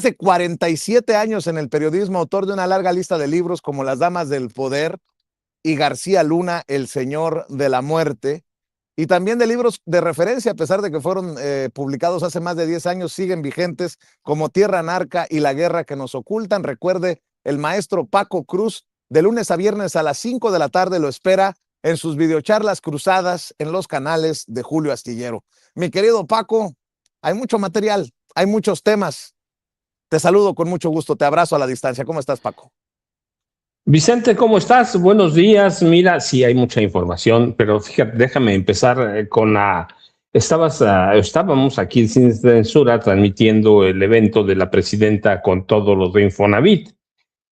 Hace 47 años en el periodismo, autor de una larga lista de libros como Las Damas del Poder y García Luna, El Señor de la Muerte, y también de libros de referencia, a pesar de que fueron publicados hace más de 10 años, siguen vigentes como Tierra Narca y La Guerra que nos ocultan. Recuerde, el maestro Paco Cruz, de lunes a viernes a las 5 de la tarde, lo espera en sus videocharlas cruzadas en los canales de Julio Astillero. Mi querido Paco, hay mucho material, hay muchos temas. Te saludo con mucho gusto, te abrazo a la distancia. ¿Cómo estás, Paco? Vicente, ¿cómo estás? Buenos días. Mira, sí hay mucha información, pero fíjate, déjame empezar con la... Estábamos aquí sin censura transmitiendo el evento de la presidenta con todos los de Infonavit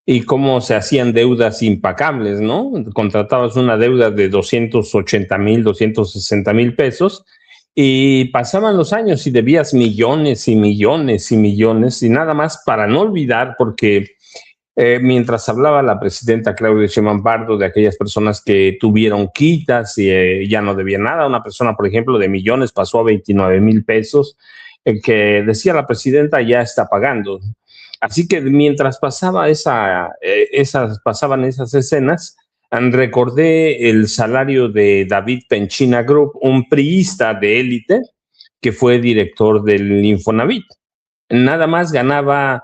y cómo se hacían deudas impagables, ¿no? Contratabas una deuda de 280,000, 260,000 pesos y pasaban los años y debías millones y millones y millones y nada más para no olvidar, porque mientras hablaba la presidenta Claudia Sheinbaum Pardo de aquellas personas que tuvieron quitas y ya no debían nada, una persona, por ejemplo, de millones pasó a 29,000 pesos, que decía la presidenta ya está pagando. Así que mientras pasaban esas escenas, recordé el salario de David Penchina Group, un priista de élite que fue director del Infonavit. Nada más ganaba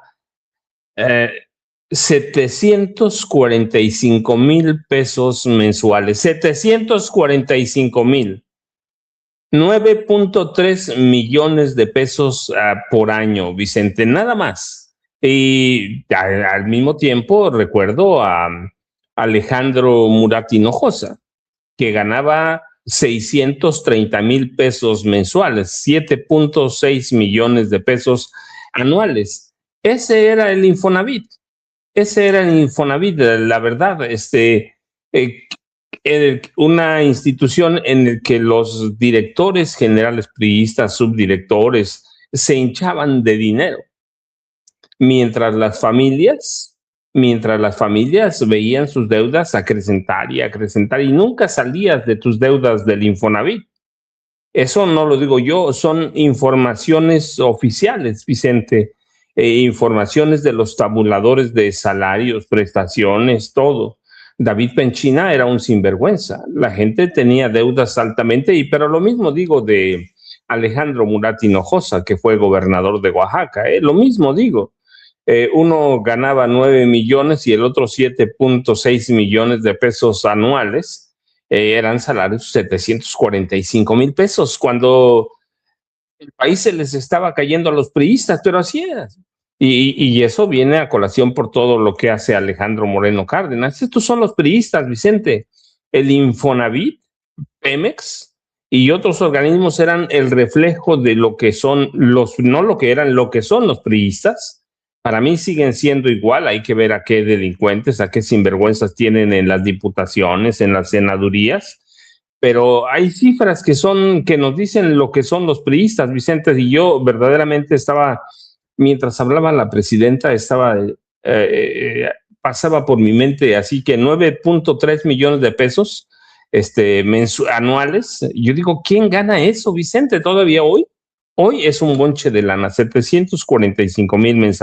745,000 pesos mensuales. 745,000. 9.3 millones de pesos por año, Vicente, nada más. Y al mismo tiempo recuerdo a Alejandro Murat Hinojosa, que ganaba 630,000 pesos mensuales, 7.6 millones de pesos anuales. Ese era el Infonavit. La verdad, una institución en la que los directores generales priistas, subdirectores, se hinchaban de dinero, mientras las familias veían sus deudas acrecentar y acrecentar, y nunca salías de tus deudas del Infonavit. Eso no lo digo yo, son informaciones oficiales, Vicente. Informaciones de los tabuladores de salarios, prestaciones, todo. David Penchina era un sinvergüenza. La gente tenía deudas altamente, pero lo mismo digo de Alejandro Murat Hinojosa, que fue gobernador de Oaxaca. Lo mismo digo. Uno ganaba 9 millones y el otro 7.6 millones de pesos anuales. Eran salarios 745,000 pesos, cuando el país se les estaba cayendo a los priistas, pero así era. Y eso viene a colación por todo lo que hace Alejandro Moreno Cárdenas. Estos son los priistas, Vicente. El Infonavit, Pemex y otros organismos eran el reflejo de lo que son no lo que eran, lo que son los priistas. Para mí siguen siendo igual. Hay que ver a qué delincuentes, a qué sinvergüenzas tienen en las diputaciones, en las senadurías. Pero hay cifras que nos dicen lo que son los priistas, Vicente, y yo verdaderamente mientras hablaba la presidenta, pasaba por mi mente, así que 9.3 millones de pesos anuales. Yo digo, ¿quién gana eso, Vicente? Todavía hoy es un bonche de lana, 745,000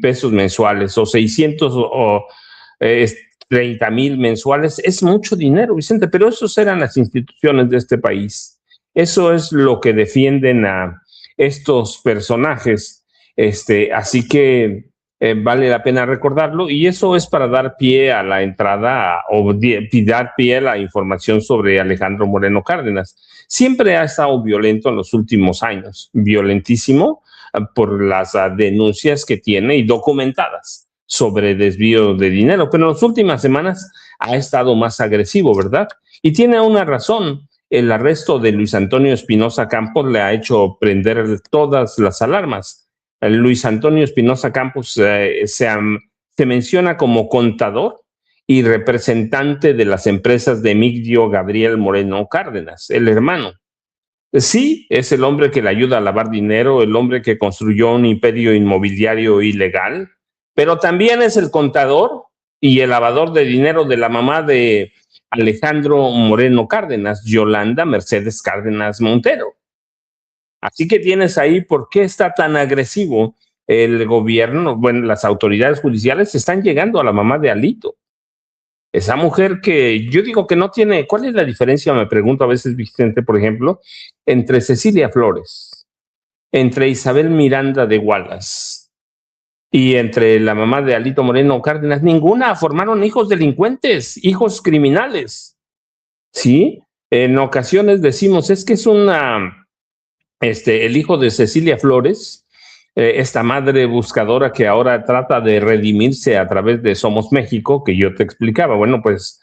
pesos mensuales, o 630,000 mensuales. Es mucho dinero, Vicente, pero esos eran las instituciones de este país. Eso es lo que defienden a estos personajes. Así que vale la pena recordarlo, y eso es para dar pie a la entrada o dar pie a la información sobre Alejandro Moreno Cárdenas. Siempre ha estado violento en los últimos años, violentísimo por las denuncias que tiene y documentadas sobre desvío de dinero, pero en las últimas semanas ha estado más agresivo, ¿verdad? Y tiene una razón. El arresto de Luis Antonio Espinosa Campos le ha hecho prender todas las alarmas. Luis Antonio Espinosa Campos se menciona como contador y representante de las empresas de Emilio Gabriel Moreno Cárdenas, el hermano. Sí, es el hombre que le ayuda a lavar dinero, el hombre que construyó un imperio inmobiliario ilegal, pero también es el contador y el lavador de dinero de la mamá de Alejandro Moreno Cárdenas, Yolanda Mercedes Cárdenas Montero. Así que tienes ahí por qué está tan agresivo el gobierno, bueno, las autoridades judiciales están llegando a la mamá de Alito. Esa mujer que yo digo que no tiene, ¿cuál es la diferencia? Me pregunto a veces, Vicente, por ejemplo, entre Cecilia Flores, entre Isabel Miranda de Wallace y entre la mamá de Alito Moreno Cárdenas. Ninguna formaron hijos delincuentes, hijos criminales, ¿sí? En ocasiones decimos, es que es el hijo de Cecilia Flores, esta madre buscadora que ahora trata de redimirse a través de Somos México, que yo te explicaba. Bueno, pues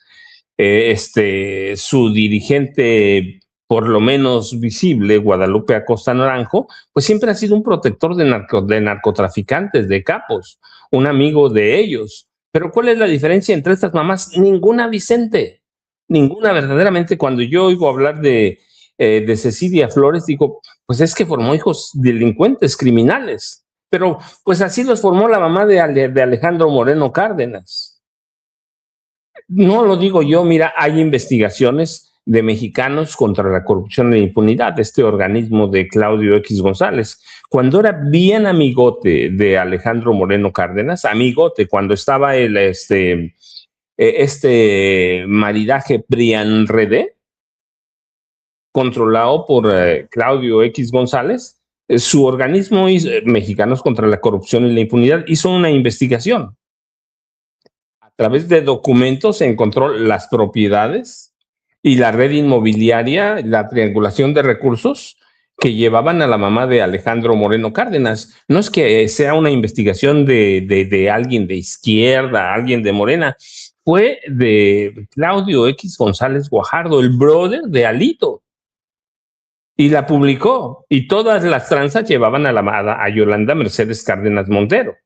su dirigente, por lo menos visible, Guadalupe Acosta Naranjo, pues siempre ha sido un protector de narcotraficantes, de capos, un amigo de ellos. Pero ¿cuál es la diferencia entre estas mamás? Ninguna, Vicente, ninguna. Verdaderamente, cuando yo oigo hablar de Cecilia Flores, digo, pues es que formó hijos delincuentes, criminales, pero pues así los formó la mamá de Alejandro Moreno Cárdenas. No lo digo yo, mira, hay investigaciones de Mexicanos contra la Corrupción e la Impunidad, este organismo de Claudio X González, cuando era bien amigote de Alejandro Moreno Cárdenas, amigote, cuando estaba este maridaje PRIAN-RD, controlado por Claudio X González, su organismo Mexicanos contra la Corrupción y la Impunidad hizo una investigación. A través de documentos se encontró las propiedades y la red inmobiliaria, la triangulación de recursos que llevaban a la mamá de Alejandro Moreno Cárdenas. No es que sea una investigación de alguien de izquierda, alguien de Morena, fue de Claudio X González Guajardo, el brother de Alito. Y la publicó, y todas las tranzas llevaban a Yolanda Mercedes Cárdenas Montero,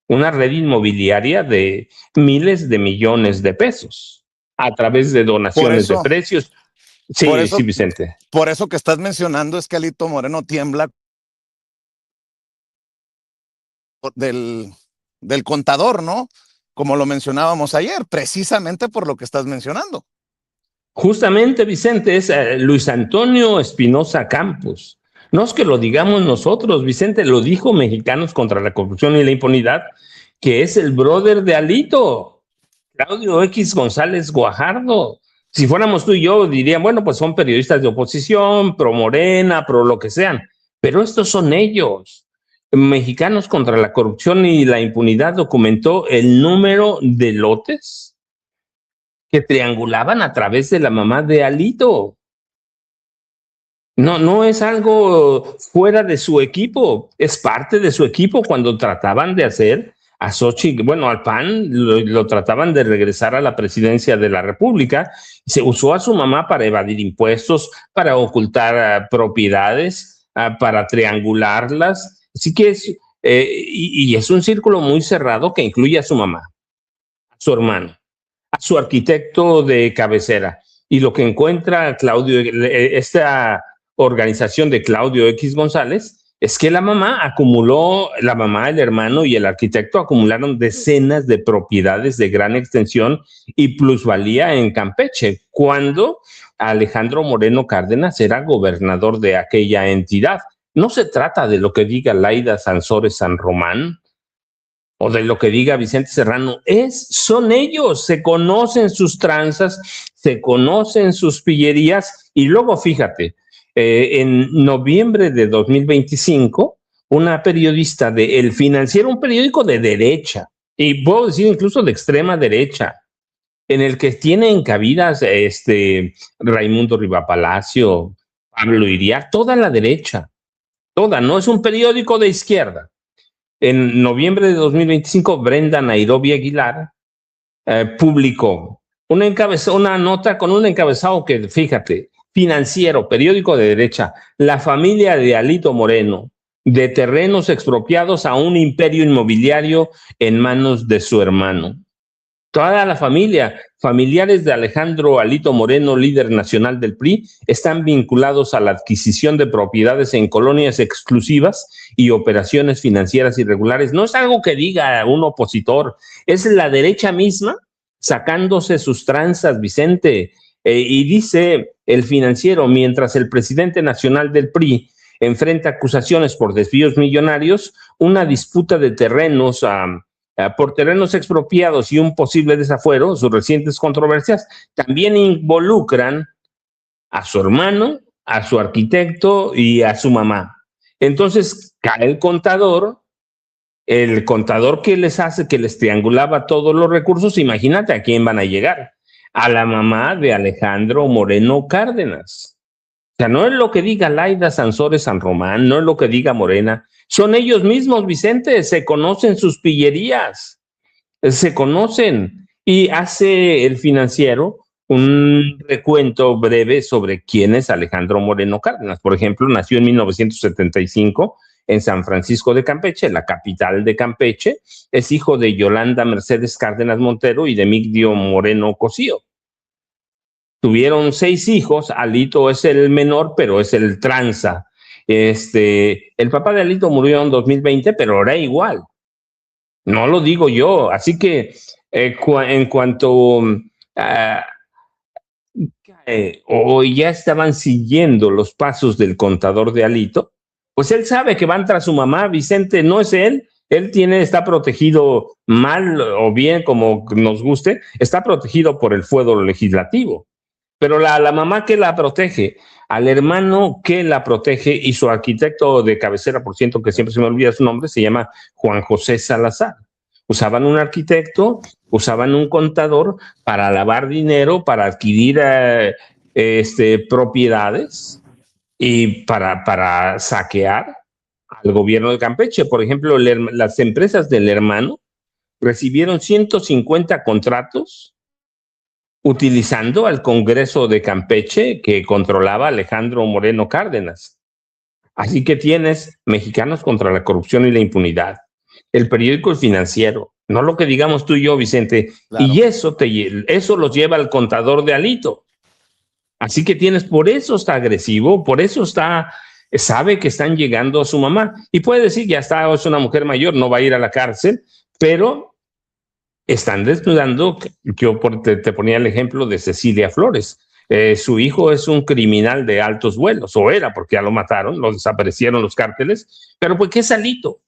una red inmobiliaria de miles de millones de pesos a través de donaciones de precios. Sí, sí, Vicente. Por eso que estás mencionando es que Alito Moreno tiembla del contador, ¿no? Como lo mencionábamos ayer, precisamente por lo que estás mencionando. Justamente, Vicente, es Luis Antonio Espinosa Campos. No es que lo digamos nosotros, Vicente, lo dijo Mexicanos contra la Corrupción y la Impunidad, que es el brother de Alito, Claudio X González Guajardo. Si fuéramos tú y yo, dirían, bueno, pues son periodistas de oposición, pro Morena, pro lo que sean, pero estos son ellos. Mexicanos contra la Corrupción y la Impunidad documentó el número de lotes que triangulaban a través de la mamá de Alito. No es algo fuera de su equipo, es parte de su equipo. Cuando trataban de hacer a Xochitl, bueno, al PAN lo trataban de regresar a la presidencia de la República, se usó a su mamá para evadir impuestos, para ocultar propiedades, para triangularlas. Así que es un círculo muy cerrado que incluye a su mamá, a su hermano, a su arquitecto de cabecera. Y lo que encuentra esta organización de Claudio X González es que la mamá, el hermano y el arquitecto acumularon decenas de propiedades de gran extensión y plusvalía en Campeche, cuando Alejandro Moreno Cárdenas era gobernador de aquella entidad. No se trata de lo que diga Laida Sansores San Román, o de lo que diga Vicente Serrano, son ellos, se conocen sus tranzas, se conocen sus pillerías, y luego fíjate, en noviembre de 2025, una periodista de El Financiero, un periódico de derecha, y puedo decir incluso de extrema derecha, en el que tienen cabidas Raimundo Rivapalacio, Pablo Iriart, toda la derecha, toda, no es un periódico de izquierda. En noviembre de 2025, Brenda Nairobi Aguilar publicó una nota con un encabezado que, fíjate, Financiero, periódico de derecha, la familia de Alito Moreno, de terrenos expropiados a un imperio inmobiliario en manos de su hermano. Toda la familia, familiares de Alejandro Alito Moreno, líder nacional del PRI, están vinculados a la adquisición de propiedades en colonias exclusivas y operaciones financieras irregulares. No es algo que diga un opositor, es la derecha misma sacándose sus tranzas, Vicente. Y dice El Financiero, mientras el presidente nacional del PRI enfrenta acusaciones por desvíos millonarios, una disputa de terrenos por terrenos expropiados y un posible desafuero, sus recientes controversias, también involucran a su hermano, a su arquitecto y a su mamá. Entonces cae el contador que les triangulaba todos los recursos. Imagínate a quién van a llegar: a la mamá de Alejandro Moreno Cárdenas. O sea, no es lo que diga Laida Sansores San Román, no es lo que diga Morena, son ellos mismos, Vicente, se conocen sus pillerías, se conocen. Y hace el Financiero un recuento breve sobre quién es Alejandro Moreno Cárdenas. Por ejemplo, nació en 1975 en San Francisco de Campeche, la capital de Campeche. Es hijo de Yolanda Mercedes Cárdenas Montero y de Migdio Moreno Cosío. Tuvieron 6 hijos, Alito es el menor, pero es el tranza. El papá de Alito murió en 2020, pero era igual. No lo digo yo. Así que en cuanto o ya estaban siguiendo los pasos del contador de Alito, pues él sabe que van tras su mamá. Vicente, no es él está protegido mal o bien, como nos guste, está protegido por el fuero legislativo. Pero la mamá que la protege, al hermano que la protege, y su arquitecto de cabecera, por cierto, que siempre se me olvida su nombre, se llama Juan José Salazar. Usaban un arquitecto, usaban un contador para lavar dinero, para adquirir propiedades y para saquear al gobierno de Campeche. Por ejemplo, las empresas del hermano recibieron 150 contratos utilizando al Congreso de Campeche, que controlaba Alejandro Moreno Cárdenas. Así que tienes Mexicanos contra la Corrupción y la Impunidad, el periódico El Financiero, no lo que digamos tú y yo, Vicente, claro. Y eso los lleva al contador de Alito. Así que por eso está agresivo, por eso sabe que están llegando a su mamá, y puede decir, ya está, es una mujer mayor, no va a ir a la cárcel, pero están desnudando. Yo te ponía el ejemplo de Cecilia Flores. Su hijo es un criminal de altos vuelos, o era, porque ya lo mataron, lo desaparecieron los cárteles, pero pues ¿qué es Alito?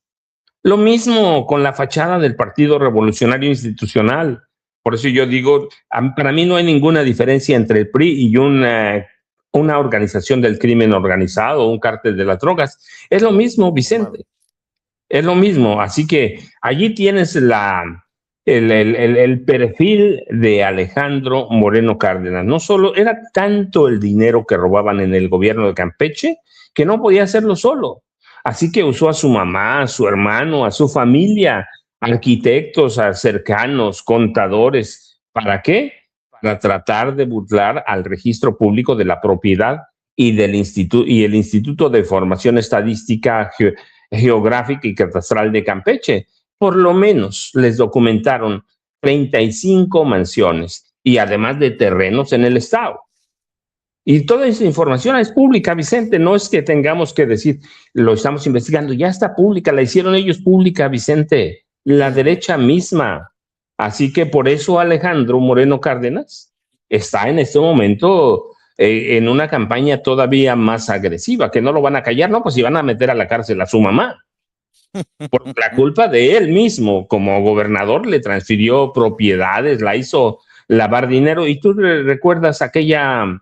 Lo mismo con la fachada del Partido Revolucionario Institucional. Por eso yo digo, para mí no hay ninguna diferencia entre el PRI y una organización del crimen organizado, un cártel de las drogas. Es lo mismo, Vicente. Es lo mismo. Así que allí tienes el perfil de Alejandro Moreno Cárdenas. No solo era tanto el dinero que robaban en el gobierno de Campeche, que no podía hacerlo solo. Así que usó a su mamá, a su hermano, a su familia, arquitectos, a cercanos, contadores. ¿Para qué? Para tratar de burlar al registro público de la propiedad y el Instituto de Formación Estadística, Geográfica y Catastral de Campeche. Por lo menos les documentaron 35 mansiones y además de terrenos en el estado. Y toda esa información es pública, Vicente. No es que tengamos que decir, lo estamos investigando, ya está pública, la hicieron ellos pública, Vicente, la derecha misma. Así que por eso Alejandro Moreno Cárdenas está en este momento en una campaña todavía más agresiva, que no lo van a callar, no, pues si van a meter a la cárcel a su mamá. Por la culpa de él mismo, como gobernador, le transfirió propiedades, la hizo lavar dinero. Y tú recuerdas aquella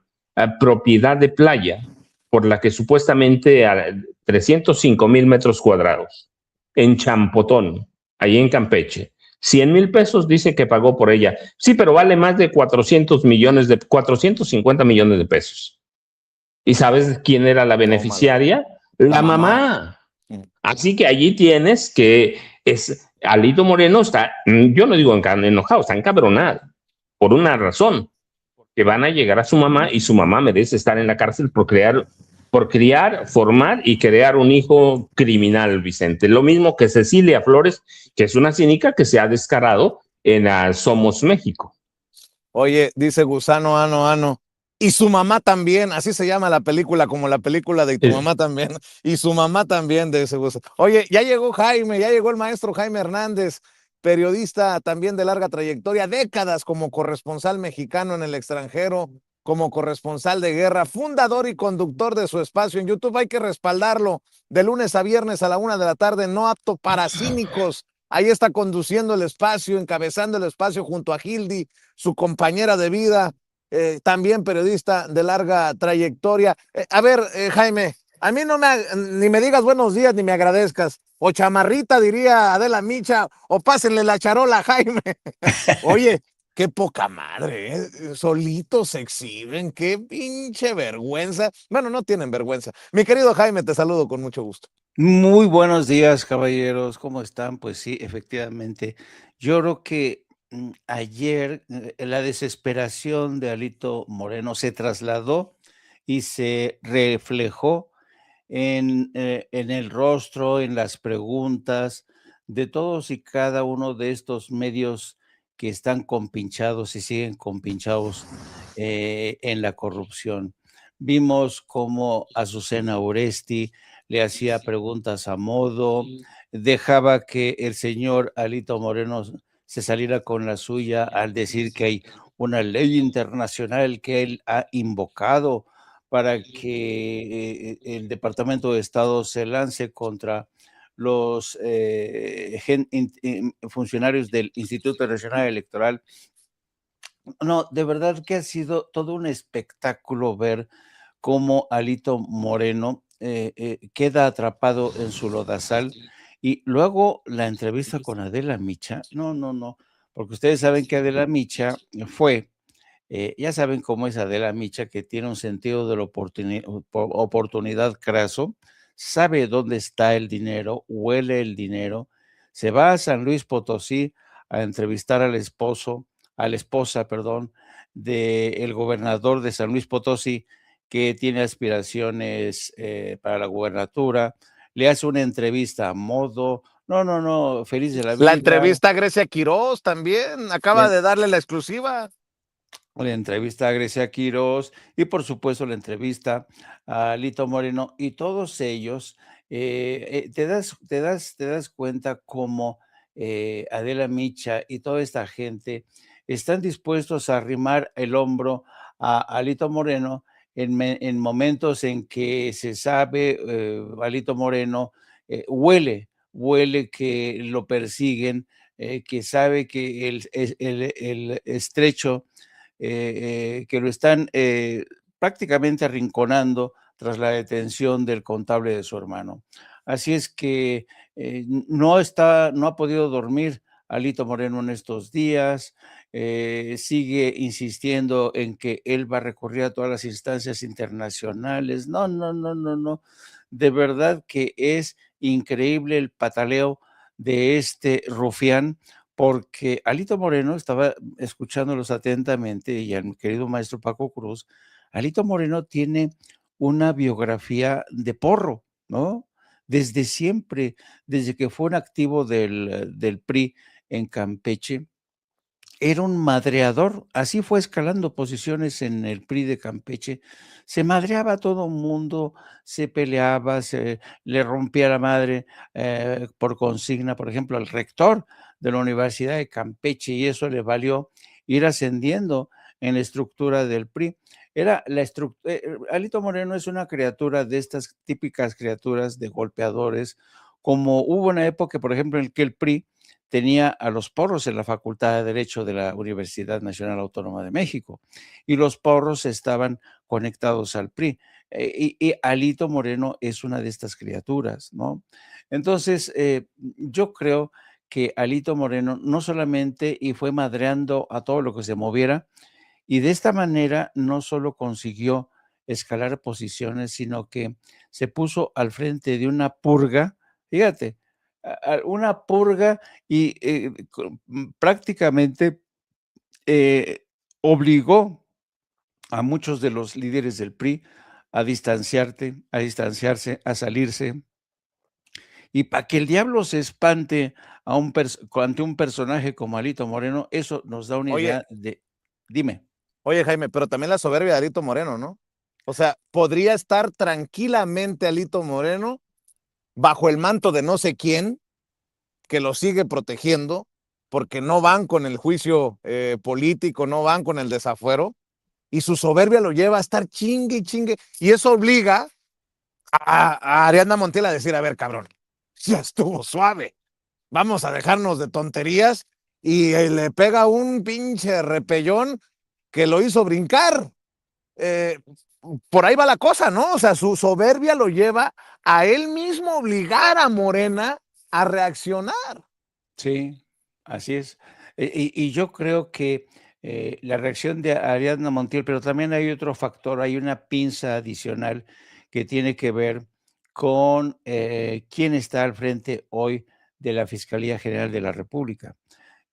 propiedad de playa por la que supuestamente 305,000 metros cuadrados en Champotón, ahí en Campeche, 100,000 pesos dice que pagó por ella. Sí, pero vale más de 450 millones de pesos. ¿Y sabes quién era la beneficiaria? La mamá. Así que allí tienes que Alito Moreno está, yo no digo enojado, está encabronado por una razón, que van a llegar a su mamá y su mamá merece estar en la cárcel por criar, formar y crear un hijo criminal, Vicente. Lo mismo que Cecilia Flores, que es una cínica que se ha descarado en Somos México. Oye, dice Gusano Ano, y su mamá también, así se llama la película, como la película de tu mamá también, y su mamá también, de ese Gusano. Oye, ya llegó el maestro Jaime Hernández, periodista también de larga trayectoria, décadas como corresponsal mexicano en el extranjero, como corresponsal de guerra, fundador y conductor de su espacio en YouTube. Hay que respaldarlo de lunes a viernes a la 1 de la tarde, no apto para cínicos. Ahí está conduciendo el espacio, encabezando el espacio junto a Hildy, su compañera de vida, también periodista de larga trayectoria. A ver, Jaime, a mí ni me digas buenos días ni me agradezcas. O chamarrita, diría Adela Micha, o pásenle la charola a Jaime. Oye, qué poca madre, ¿eh? Solitos se exhiben, qué pinche vergüenza. Bueno, no tienen vergüenza. Mi querido Jaime, te saludo con mucho gusto. Muy buenos días, caballeros, ¿cómo están? Pues sí, efectivamente. Yo creo que ayer la desesperación de Alito Moreno se trasladó y se reflejó en el rostro, en las preguntas de todos y cada uno de estos medios que están compinchados y siguen compinchados en la corrupción. Vimos cómo Azucena Oresti le hacía preguntas a modo, dejaba que el señor Alito Moreno se saliera con la suya al decir que hay una ley internacional que él ha invocado para que el Departamento de Estado se lance contra los funcionarios del Instituto Nacional Electoral. No, de verdad que ha sido todo un espectáculo ver cómo Alito Moreno queda atrapado en su lodazal y luego la entrevista con Adela Micha. No, no, no, porque ustedes saben que Adela Micha fue ya saben cómo es Adela Micha, que tiene un sentido de la oportunidad craso, sabe dónde está el dinero, huele el dinero, se va a San Luis Potosí a entrevistar al esposo, a la esposa, perdón, del gobernador de San Luis Potosí, que tiene aspiraciones para la gubernatura, le hace una entrevista a modo, no, no, no, feliz de la La vida. entrevista a Grecia Quiroz también, acaba de darle la exclusiva. La entrevista a Grecia Quiroz y por supuesto la entrevista a Lito Moreno y todos ellos, te das cuenta cómo Adela Micha y toda esta gente están dispuestos a arrimar el hombro a Lito Moreno en momentos en que se sabe, Alito Moreno huele que lo persiguen, que sabe que el estrecho que lo están prácticamente arrinconando tras la detención del contable de su hermano. Así es que no ha podido dormir Alito Moreno en estos días, sigue insistiendo en que él va a recurrir a todas las instancias internacionales. No, no, no, no, no. De verdad que es increíble el pataleo de este rufián, porque Alito Moreno, estaba escuchándolos atentamente, y a mi querido maestro Paco Cruz. Alito Moreno tiene una biografía de porro, ¿no? Desde siempre, desde que fue un activo del PRI en Campeche, era un madreador, así fue escalando posiciones en el PRI de Campeche, se madreaba a todo mundo, se peleaba, le rompía la madre por consigna, por ejemplo, al rector de la Universidad de Campeche, y eso le valió ir ascendiendo en la estructura del PRI. Alito Moreno es una criatura de estas típicas criaturas de golpeadores, como hubo una época, por ejemplo, en que el PRI tenía a los porros en la Facultad de Derecho de la Universidad Nacional Autónoma de México, y los porros estaban conectados al PRI, y Alito Moreno es una de estas criaturas, ¿no? Entonces, yo creo que Alito Moreno no solamente y fue madreando a todo lo que se moviera, y de esta manera no solo consiguió escalar posiciones, sino que se puso al frente de una purga, fíjate, una purga y prácticamente obligó a muchos de los líderes del PRI a distanciarse, a salirse. Y para que el diablo se espante ante un personaje como Alito Moreno, eso nos da una Oye, idea de... Dime. oye, Jaime, pero también la soberbia de Alito Moreno, ¿no? O sea, podría estar tranquilamente Alito Moreno bajo el manto de no sé quién que lo sigue protegiendo porque no van con el juicio político, no van con el desafuero, y su soberbia lo lleva a estar chingue y chingue, y eso obliga a Ariadna Montiel a decir, a ver, cabrón, ya estuvo suave, vamos a dejarnos de tonterías, y le pega un pinche repellón que lo hizo brincar. Por ahí va la cosa, ¿no? O sea, su soberbia lo lleva a él mismo obligar a Morena a reaccionar. Sí, así es. Y yo creo que la reacción de Ariadna Montiel, pero también hay otro factor, hay una pinza adicional que tiene que ver con quién está al frente hoy de la Fiscalía General de la República.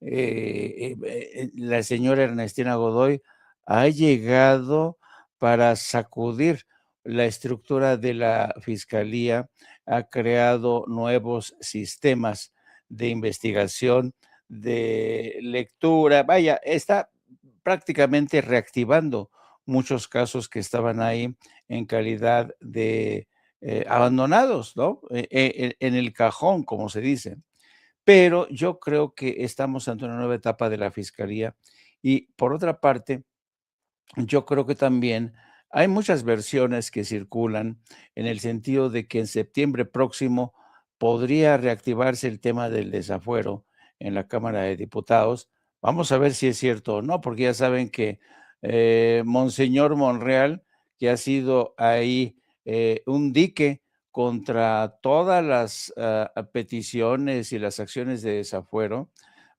La señora Ernestina Godoy ha llegado para sacudir la estructura de la Fiscalía, ha creado nuevos sistemas de investigación, de lectura, vaya, está prácticamente reactivando muchos casos que estaban ahí en calidad de abandonados, ¿no? En el cajón, como se dice. Pero yo creo que estamos ante una nueva etapa de la fiscalía y por otra parte, yo creo que también hay muchas versiones que circulan en el sentido de que en septiembre próximo podría reactivarse el tema del desafuero en la Cámara de Diputados. Vamos a ver si es cierto o no, porque ya saben que Monseñor Monreal, que ha sido ahí un dique contra todas las peticiones y las acciones de desafuero,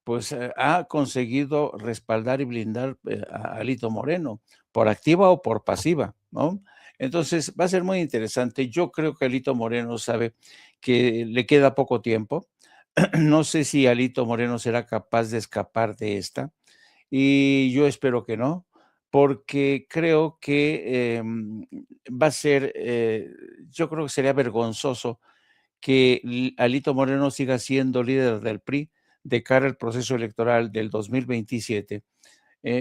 pues ha conseguido respaldar y blindar a Alito Moreno, por activa o por pasiva, ¿no? Entonces va a ser muy interesante. Yo creo que Alito Moreno sabe que le queda poco tiempo. No sé si Alito Moreno será capaz de escapar de esta, y yo espero que no, porque creo que va a ser, yo creo que sería vergonzoso que Alito Moreno siga siendo líder del PRI de cara al proceso electoral del 2027,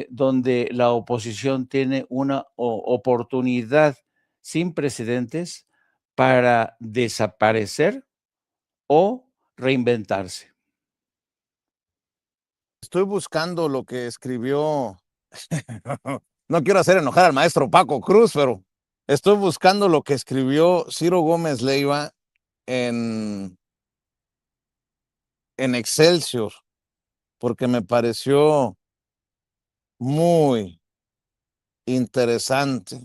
donde la oposición tiene una oportunidad sin precedentes para desaparecer o reinventarse. Estoy buscando lo que escribió, no quiero hacer enojar al maestro Paco Cruz, pero estoy buscando lo que escribió Ciro Gómez Leiva en, en Excelsior, porque me pareció muy interesante.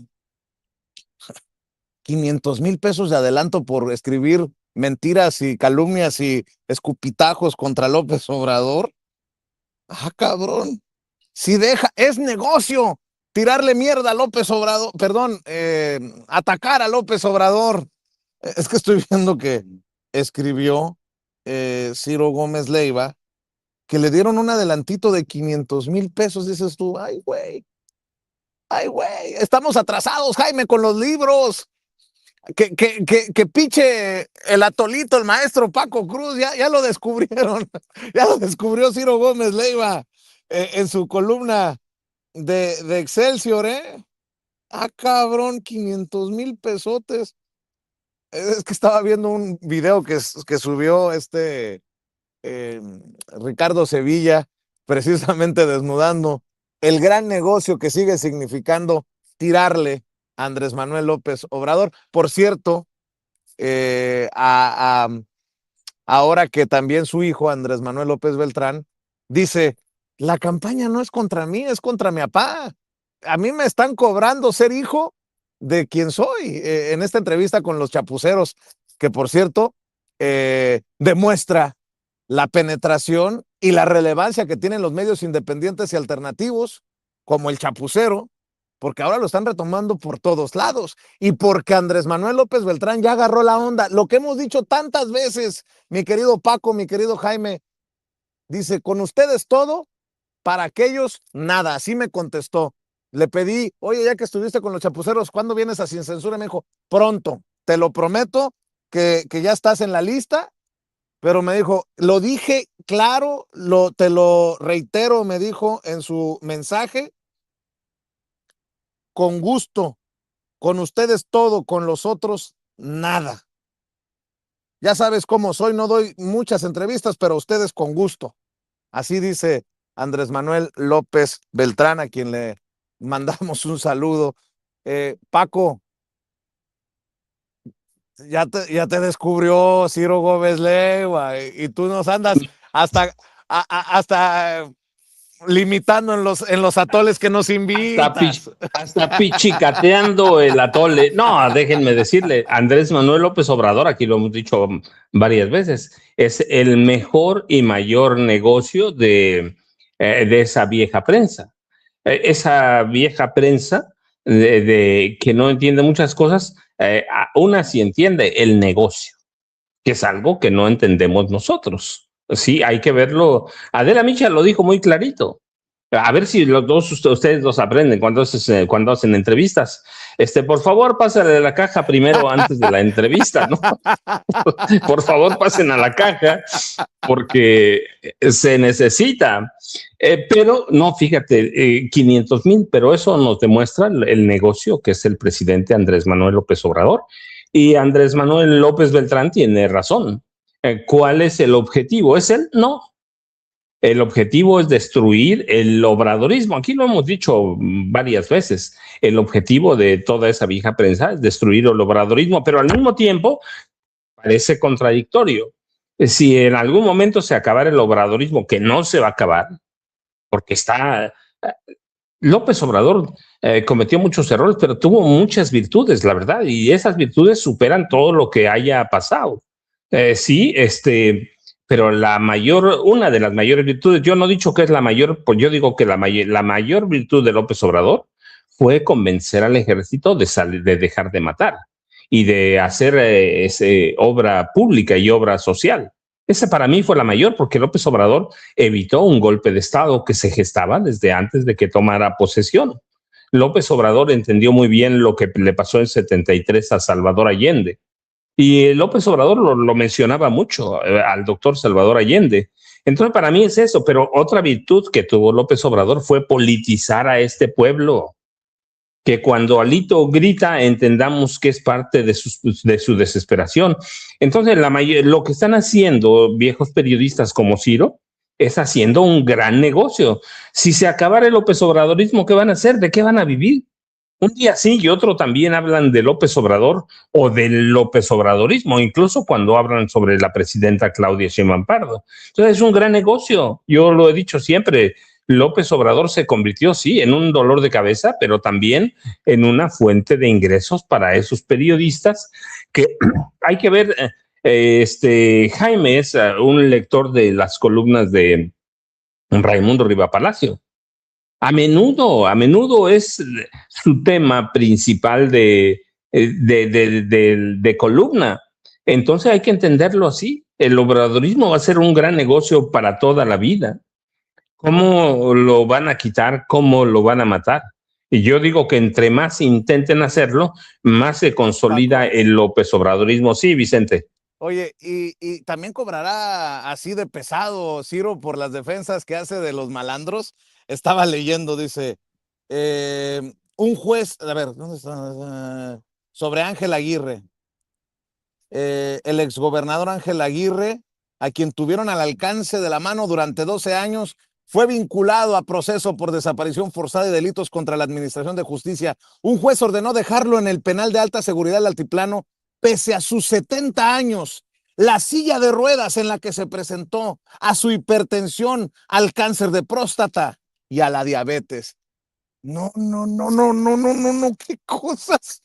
500,000 pesos de adelanto por escribir mentiras y calumnias y escupitajos contra López Obrador. Ah, cabrón. Si deja, es negocio tirarle mierda a López Obrador, perdón, atacar a López Obrador. Es que estoy viendo que escribió Ciro Gómez Leiva que le dieron un adelantito de 500,000 pesos. Dices tú, ay, güey, estamos atrasados, Jaime, con los libros. Que piche el atolito, el maestro Paco Cruz, ya lo descubrieron, ya lo descubrió Ciro Gómez Leiva en su columna de Excelsior, ¿eh? Ah, cabrón, 500,000 pesotes. Es que estaba viendo un video que subió eh, Ricardo Sevilla, precisamente desnudando el gran negocio que sigue significando tirarle a Andrés Manuel López Obrador. Por cierto, ahora que también su hijo, Andrés Manuel López Beltrán, dice, la campaña no es contra mí, es contra mi papá. A mí me están cobrando ser hijo de quien soy. En esta entrevista con los chapuceros, que por cierto, demuestra la penetración y la relevancia que tienen los medios independientes y alternativos, como el Chapucero, porque ahora lo están retomando por todos lados y porque Andrés Manuel López Beltrán ya agarró la onda. Lo que hemos dicho tantas veces, mi querido Paco, mi querido Jaime, dice, con ustedes todo, para aquellos nada. Así me contestó. Le pedí, oye, ya que estuviste con los Chapuceros, ¿cuándo vienes a Sin Censura? Me dijo, pronto, te lo prometo que ya estás en la lista. Pero me dijo, lo dije claro, te lo reitero, me dijo en su mensaje, con gusto, con ustedes todo, con los otros nada. Ya sabes cómo soy, no doy muchas entrevistas, pero ustedes con gusto. Así dice Andrés Manuel López Beltrán, a quien le mandamos un saludo. Paco, ya te descubrió Ciro Gómez Leiva y tú nos andas hasta, hasta limitando en los atoles que nos invitas. Hasta pichicateando el atole. No, déjenme decirle, Andrés Manuel López Obrador, aquí lo hemos dicho varias veces, es el mejor y mayor negocio de esa vieja prensa. Esa vieja prensa que no entiende muchas cosas, una sí entiende el negocio, que es algo que no entendemos nosotros. Sí, hay que verlo. Adela Micha lo dijo muy clarito. A ver si los dos ustedes los aprenden cuando hacen entrevistas. Por favor, pásale a la caja primero antes de la entrevista, ¿no? Por favor, pasen a la caja porque se necesita. Pero no, fíjate, 500,000, pero eso nos demuestra el negocio que es el presidente Andrés Manuel López Obrador. Y Andrés Manuel López Beltrán tiene razón. ¿Cuál es el objetivo? ¿Es él? No. El objetivo es destruir el obradorismo. Aquí lo hemos dicho varias veces. El objetivo de toda esa vieja prensa es destruir el obradorismo, pero al mismo tiempo parece contradictorio. Si en algún momento se acabara el obradorismo, que no se va a acabar, porque está... López Obrador cometió muchos errores, pero tuvo muchas virtudes, la verdad, y esas virtudes superan todo lo que haya pasado. Sí, pero una de las mayores virtudes, yo no he dicho que es la mayor, pues yo digo que la mayor virtud de López Obrador fue convencer al ejército de dejar de matar y de hacer obra pública y obra social. Esa para mí fue la mayor, porque López Obrador evitó un golpe de Estado que se gestaba desde antes de que tomara posesión. López Obrador entendió muy bien lo que le pasó en 73 a Salvador Allende. Y López Obrador lo mencionaba mucho al doctor Salvador Allende. Entonces, para mí es eso, pero otra virtud que tuvo López Obrador fue politizar a este pueblo. Que cuando Alito grita, entendamos que es parte de su desesperación. Entonces, lo que están haciendo viejos periodistas como Ciro es haciendo un gran negocio. Si se acabara el López Obradorismo, ¿qué van a hacer? ¿De qué van a vivir? Un día sí y otro también hablan de López Obrador o del López Obradorismo, incluso cuando hablan sobre la presidenta Claudia Sheinbaum Pardo. Entonces es un gran negocio. Yo lo he dicho siempre, López Obrador se convirtió, sí, en un dolor de cabeza, pero también en una fuente de ingresos para esos periodistas que hay que ver. Jaime es un lector de las columnas de Raimundo Riva Palacio. A menudo es su tema principal de columna. Entonces hay que entenderlo así. El obradorismo va a ser un gran negocio para toda la vida. ¿Cómo lo van a quitar? ¿Cómo lo van a matar? Y yo digo que entre más intenten hacerlo, más se consolida el López Obradorismo. Sí, Vicente. Oye, y también cobrará así de pesado Ciro por las defensas que hace de los malandros. Estaba leyendo, dice, un juez, a ver, ¿dónde está? Sobre Ángel Aguirre, el exgobernador Ángel Aguirre, a quien tuvieron al alcance de la mano durante 12 años, fue vinculado a proceso por desaparición forzada y delitos contra la Administración de Justicia. Un juez ordenó dejarlo en el penal de alta seguridad del Altiplano, pese a sus 70 años, la silla de ruedas en la que se presentó, a su hipertensión, al cáncer de próstata y a la diabetes. No, qué cosas,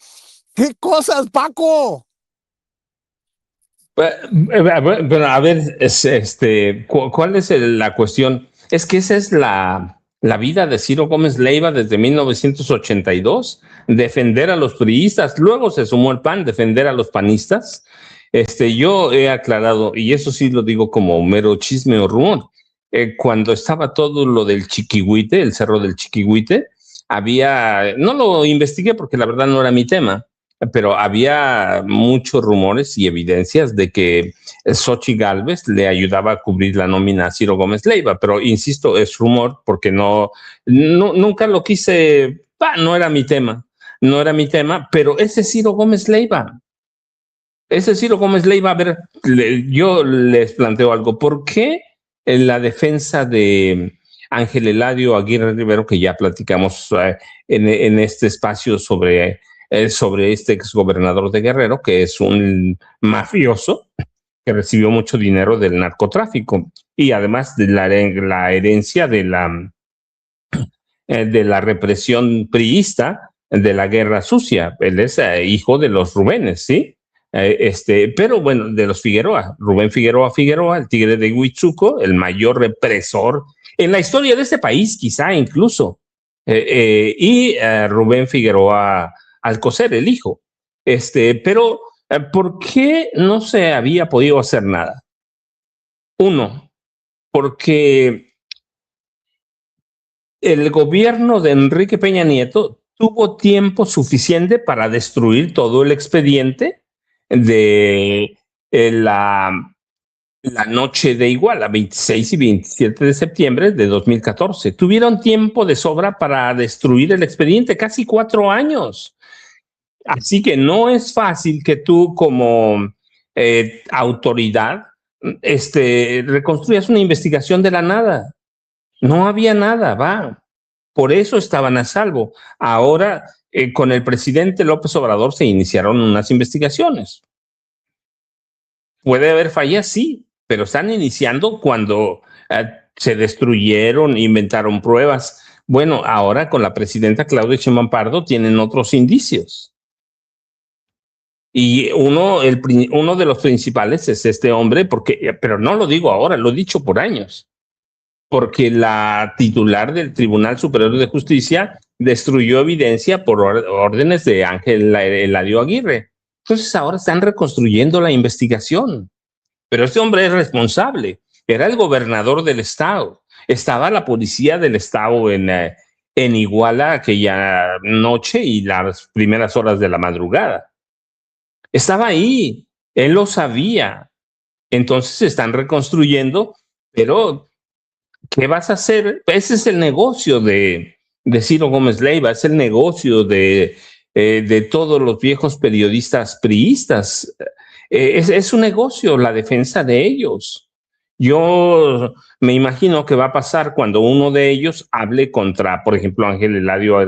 Paco. Pero a ver, ¿cuál es la cuestión? Es que esa es la vida de Ciro Gómez Leiva desde 1982, defender a los priistas, luego se sumó el PAN, defender a los panistas. Yo he aclarado, y eso sí lo digo como mero chisme o rumor, cuando estaba todo lo del Chiquihuite, el cerro del Chiquihuite, no lo investigué porque la verdad no era mi tema, pero había muchos rumores y evidencias de que Xochitl Gálvez le ayudaba a cubrir la nómina a Ciro Gómez Leiva, pero insisto, es rumor porque nunca lo quise, no era mi tema, pero ese Ciro Gómez Leiva, a ver, yo les planteo algo, ¿por qué la defensa de Ángel Eladio Aguirre Rivero, que ya platicamos en este espacio sobre este exgobernador de Guerrero, que es un mafioso que recibió mucho dinero del narcotráfico y además de la herencia de la represión priista de la guerra sucia. Él es hijo de los Rubénes, ¿sí? Pero bueno, de los Figueroa, Rubén Figueroa Figueroa, el tigre de Huichuco, el mayor represor en la historia de este país, quizá incluso, y Rubén Figueroa Alcocer, el hijo. Pero, ¿por qué no se había podido hacer nada? Uno, porque el gobierno de Enrique Peña Nieto tuvo tiempo suficiente para destruir todo el expediente de la noche de Iguala, 26 y 27 de septiembre de 2014. Tuvieron tiempo de sobra para destruir el expediente, casi 4 años. Así que no es fácil que tú como autoridad reconstruyas una investigación de la nada. No había nada, va. Por eso estaban a salvo. Ahora, con el presidente López Obrador se iniciaron unas investigaciones. Puede haber fallas, sí, pero están iniciando cuando se destruyeron, inventaron pruebas. Bueno, ahora con la presidenta Claudia Sheinbaum Pardo tienen otros indicios. Y uno de los principales es este hombre, pero no lo digo ahora, lo he dicho por años, porque la titular del Tribunal Superior de Justicia destruyó evidencia por órdenes de Ángel Eladio Aguirre. Entonces ahora están reconstruyendo la investigación. Pero este hombre es responsable. Era el gobernador del estado. Estaba la policía del estado en Iguala aquella noche y las primeras horas de la madrugada. Estaba ahí. Él lo sabía. Entonces se están reconstruyendo, pero ¿qué vas a hacer? Ese es el negocio de Ciro Gómez Leiva, es el negocio de todos los viejos periodistas priistas. Es un negocio la defensa de ellos. Yo me imagino que va a pasar cuando uno de ellos hable contra, por ejemplo, Ángel Eladio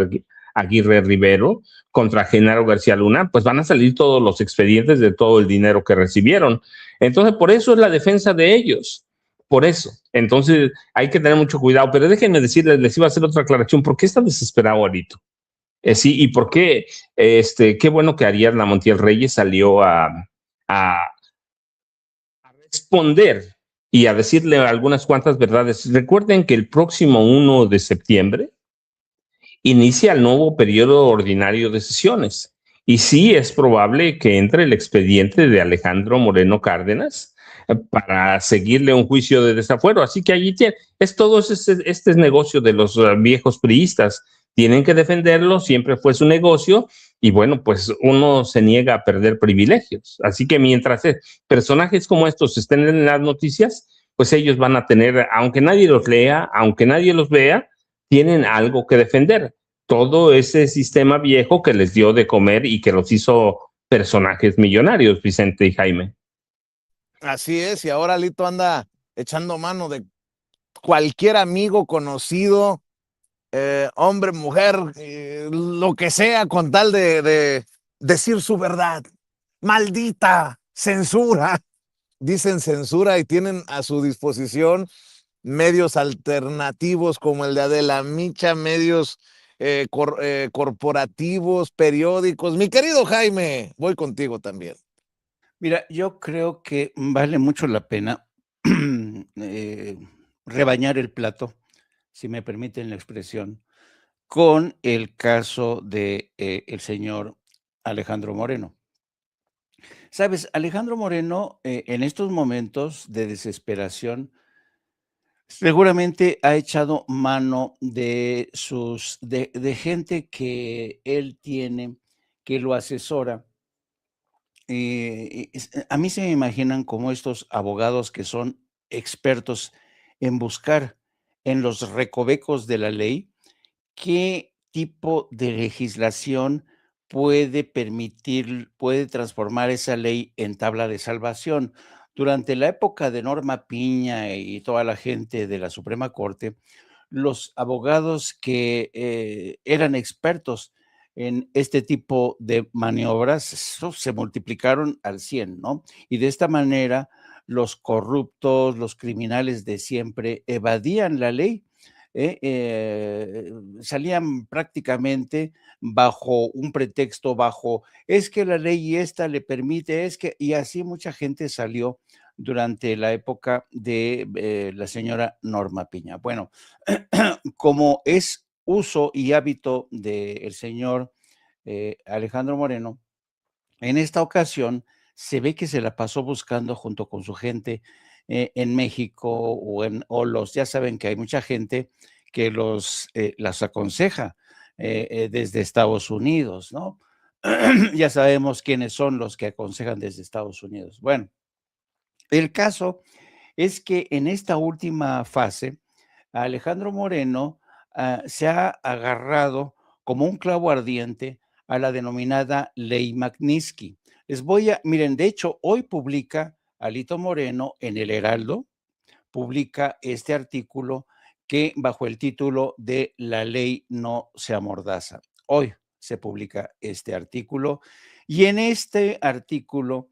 Aguirre Rivero, contra Genaro García Luna, pues van a salir todos los expedientes de todo el dinero que recibieron. Entonces, por eso es la defensa de ellos. Por eso. Entonces, hay que tener mucho cuidado. Pero déjenme decirles, les iba a hacer otra aclaración. ¿Por qué está desesperado ahorita? Sí, y por qué, qué bueno que Ariadna Montiel Reyes salió a responder y a decirle algunas cuantas verdades. Recuerden que el próximo 1 de septiembre inicia el nuevo periodo ordinario de sesiones. Y sí es probable que entre el expediente de Alejandro Moreno Cárdenas para seguirle un juicio de desafuero. Así que allí es todo este negocio de los viejos priistas. Tienen que defenderlo, siempre fue su negocio y bueno, pues uno se niega a perder privilegios. Así que mientras personajes como estos estén en las noticias, pues ellos van a tener, aunque nadie los lea, aunque nadie los vea, tienen algo que defender. Todo ese sistema viejo que les dio de comer y que los hizo personajes millonarios, Vicente y Jaime. Así es, y ahora Lito anda echando mano de cualquier amigo conocido, hombre, mujer, lo que sea, con tal de decir su verdad. Maldita censura. Dicen censura y tienen a su disposición medios alternativos como el de Adela Micha, medios corporativos, periódicos. Mi querido Jaime, voy contigo también. Mira, yo creo que vale mucho la pena rebañar el plato, si me permiten la expresión, con el caso de el señor Alejandro Moreno. Sabes, Alejandro Moreno, en estos momentos de desesperación, seguramente ha echado mano de gente que él tiene, que lo asesora. A mí se me imaginan como estos abogados que son expertos en buscar en los recovecos de la ley qué tipo de legislación puede transformar esa ley en tabla de salvación. Durante la época de Norma Piña y toda la gente de la Suprema Corte, los abogados que eran expertos en este tipo de maniobras se multiplicaron al 100, ¿no? Y de esta manera los corruptos, los criminales de siempre evadían la ley, salían prácticamente bajo un pretexto, bajo, es que la ley esta le permite, es que, y así mucha gente salió durante la época de la señora Norma Piña. Bueno, como es uso y hábito del señor Alejandro Moreno, en esta ocasión se ve que se la pasó buscando junto con su gente en México ya saben que hay mucha gente que las aconseja desde Estados Unidos, ¿no? Ya sabemos quiénes son los que aconsejan desde Estados Unidos. Bueno, el caso es que en esta última fase, Alejandro Moreno se ha agarrado como un clavo ardiente a la denominada Ley Magnitsky. Miren, de hecho, hoy publica Alito Moreno en el Heraldo, publica este artículo que bajo el título de La ley no se amordaza. Hoy se publica este artículo y en este artículo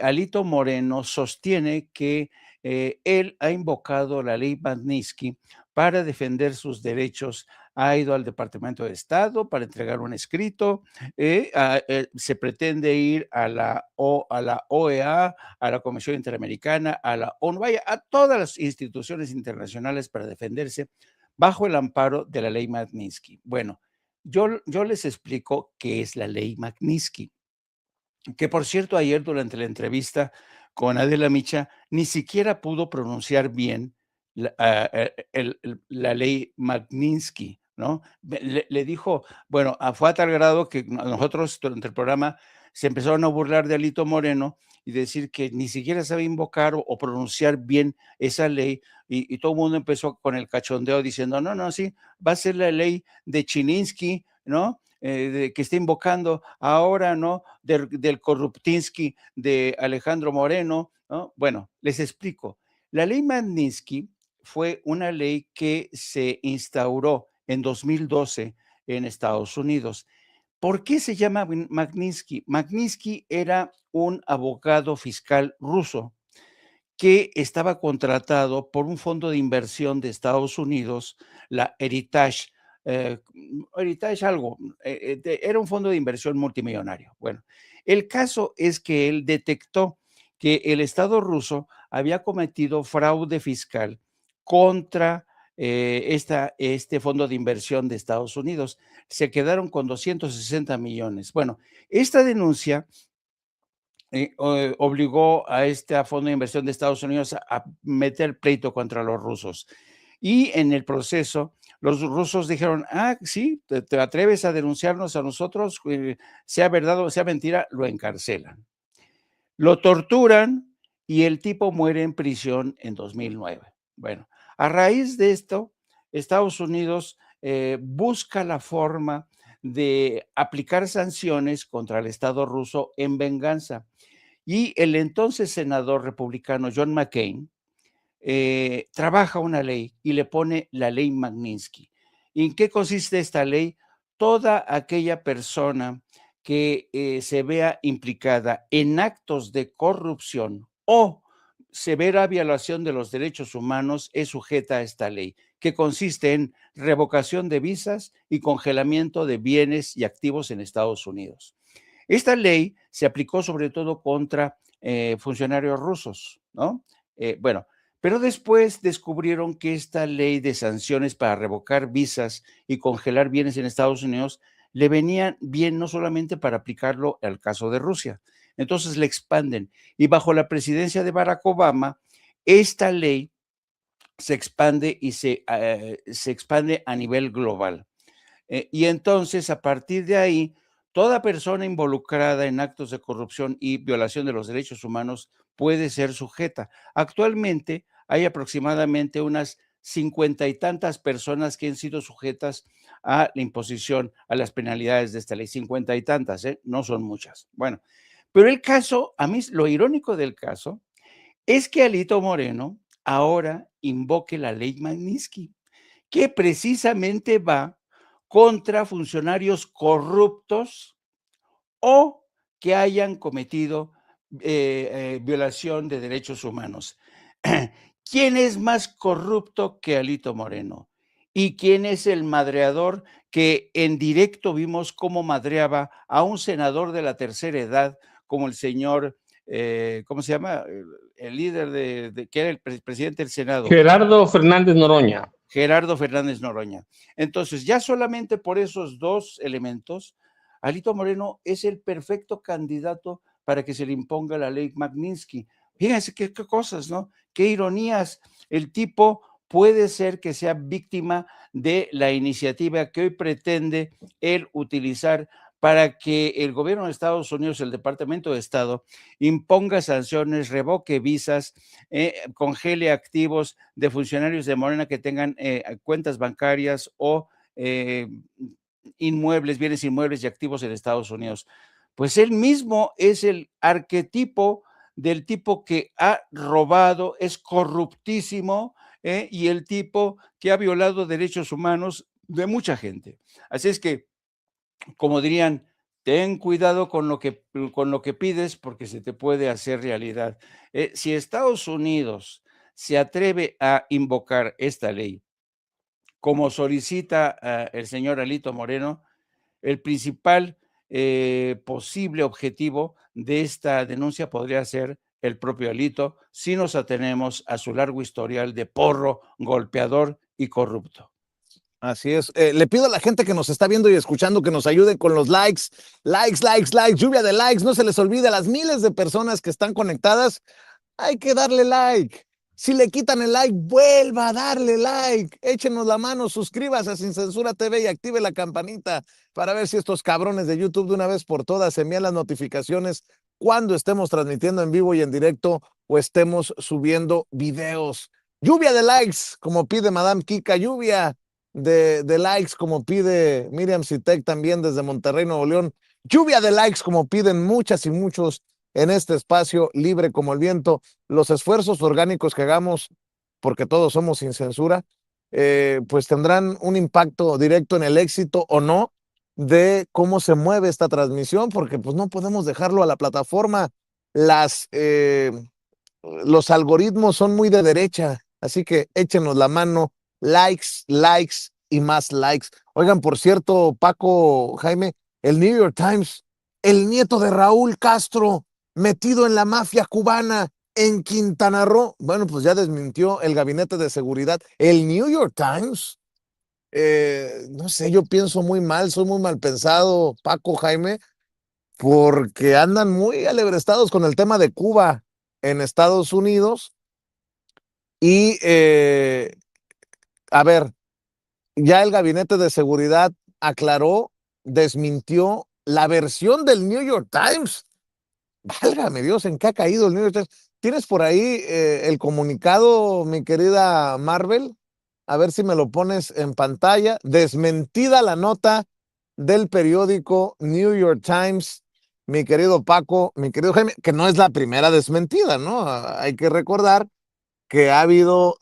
Alito Moreno sostiene que él ha invocado la ley Magnitsky para defender sus derechos. Ha ido al Departamento de Estado para entregar un escrito, se pretende ir a la OEA, a la Comisión Interamericana, a la ONU, vaya, a todas las instituciones internacionales para defenderse bajo el amparo de la ley Magnitsky. Bueno, yo les explico qué es la ley Magnitsky, que por cierto ayer durante la entrevista con Adela Micha ni siquiera pudo pronunciar bien la ley Magnitsky, ¿no? Le dijo, bueno, fue a tal grado que nosotros durante el programa se empezaron a burlar de Alito Moreno y decir que ni siquiera sabe invocar o pronunciar bien esa ley y todo el mundo empezó con el cachondeo diciendo, no, no, sí, va a ser la ley de Chilinsky, ¿no? Que está invocando ahora, ¿no? Del Korruptinsky de Alejandro Moreno, ¿no? Bueno, les explico. La ley Magnitsky fue una ley que se instauró en 2012 en Estados Unidos. ¿Por qué se llama Magnitsky? Magnitsky era un abogado fiscal ruso que estaba contratado por un fondo de inversión de Estados Unidos, la Heritage, Heritage algo, era un fondo de inversión multimillonario. Bueno, el caso es que él detectó que el Estado ruso había cometido fraude fiscal contra este fondo de inversión de Estados Unidos. Se quedaron con 260 millones. Bueno, esta denuncia obligó a este fondo de inversión de Estados Unidos a meter pleito contra los rusos. Y en el proceso, los rusos dijeron, sí, te atreves a denunciarnos a nosotros, sea verdad o sea mentira, lo encarcelan. Lo torturan y el tipo muere en prisión en 2009. Bueno, a raíz de esto, Estados Unidos busca la forma de aplicar sanciones contra el Estado ruso en venganza. Y el entonces senador republicano John McCain trabaja una ley y le pone la ley Magnitsky. ¿Y en qué consiste esta ley? Toda aquella persona que se vea implicada en actos de corrupción o severa violación de los derechos humanos es sujeta a esta ley, que consiste en revocación de visas y congelamiento de bienes y activos en Estados Unidos. Esta ley se aplicó sobre todo contra funcionarios rusos, ¿no? Bueno, pero después descubrieron que esta ley de sanciones para revocar visas y congelar bienes en Estados Unidos le venían bien no solamente para aplicarlo al caso de Rusia, entonces le expanden. Y bajo la presidencia de Barack Obama, esta ley se expande y se expande a nivel global. Y entonces, a partir de ahí, toda persona involucrada en actos de corrupción y violación de los derechos humanos puede ser sujeta. Actualmente hay aproximadamente unas 50 y tantas personas que han sido sujetas a la imposición, a las penalidades de esta ley. 50 y tantas, ¿eh? No son muchas. Bueno, pero el caso, a mí lo irónico del caso es que Alito Moreno ahora invoque la ley Magnitsky, que precisamente va contra funcionarios corruptos o que hayan cometido violación de derechos humanos. ¿Quién es más corrupto que Alito Moreno? ¿Y quién es el madreador que en directo vimos cómo madreaba a un senador de la tercera edad, como el señor, ¿cómo se llama? El líder que era el presidente del Senado. Gerardo Fernández Noroña. Gerardo Fernández Noroña. Entonces, ya solamente por esos dos elementos, Alito Moreno es el perfecto candidato para que se le imponga la ley Magnitsky. Fíjense qué cosas, ¿no? Qué ironías. El tipo puede ser que sea víctima de la iniciativa que hoy pretende él utilizar para que el gobierno de Estados Unidos, el Departamento de Estado, imponga sanciones, revoque visas, congele activos de funcionarios de Morena que tengan cuentas bancarias o inmuebles, bienes inmuebles y activos en Estados Unidos. Pues él mismo es el arquetipo del tipo que ha robado, es corruptísimo, y el tipo que ha violado derechos humanos de mucha gente. Así es que, como dirían, ten cuidado con lo que pides porque se te puede hacer realidad. Si Estados Unidos se atreve a invocar esta ley, como solicita el señor Alito Moreno, el principal posible objetivo de esta denuncia podría ser el propio Alito, si nos atenemos a su largo historial de porro, golpeador y corrupto. Así es. Le pido a la gente que nos está viendo y escuchando que nos ayude con los likes, lluvia de likes. No se les olvide a las miles de personas que están conectadas, hay que darle like. Si le quitan el like, vuelva a darle like. Échenos la mano, suscríbase a Sin Censura TV y active la campanita para ver si estos cabrones de YouTube de una vez por todas envían las notificaciones cuando estemos transmitiendo en vivo y en directo o estemos subiendo videos. Lluvia de likes, como pide Madame Kika, lluvia de likes, como pide Miriam Citec también desde Monterrey, Nuevo León. Lluvia de likes, como piden muchas y muchos en este espacio libre como el viento. Los esfuerzos orgánicos que hagamos, porque todos somos sin censura, pues tendrán un impacto directo en el éxito o no de cómo se mueve esta transmisión, porque pues no podemos dejarlo a la plataforma. Los algoritmos son muy de derecha, así que échenos la mano, likes y más likes. Oigan, por cierto, Paco, Jaime, el New York Times, el nieto de Raúl Castro, metido en la mafia cubana en Quintana Roo, bueno, pues ya desmintió el gabinete de seguridad. El New York Times, no sé, yo pienso muy mal, soy muy mal pensado, Paco, Jaime, porque andan muy alebrestados con el tema de Cuba en Estados Unidos. Y, a ver, ya el gabinete de seguridad aclaró, desmintió la versión del New York Times. Válgame Dios, ¿en qué ha caído el New York Times? ¿Tienes por ahí el comunicado, mi querida Marvel? A ver si me lo pones en pantalla. Desmentida la nota del periódico New York Times, mi querido Paco, mi querido Jaime, que no es la primera desmentida, ¿no? Hay que recordar que ha habido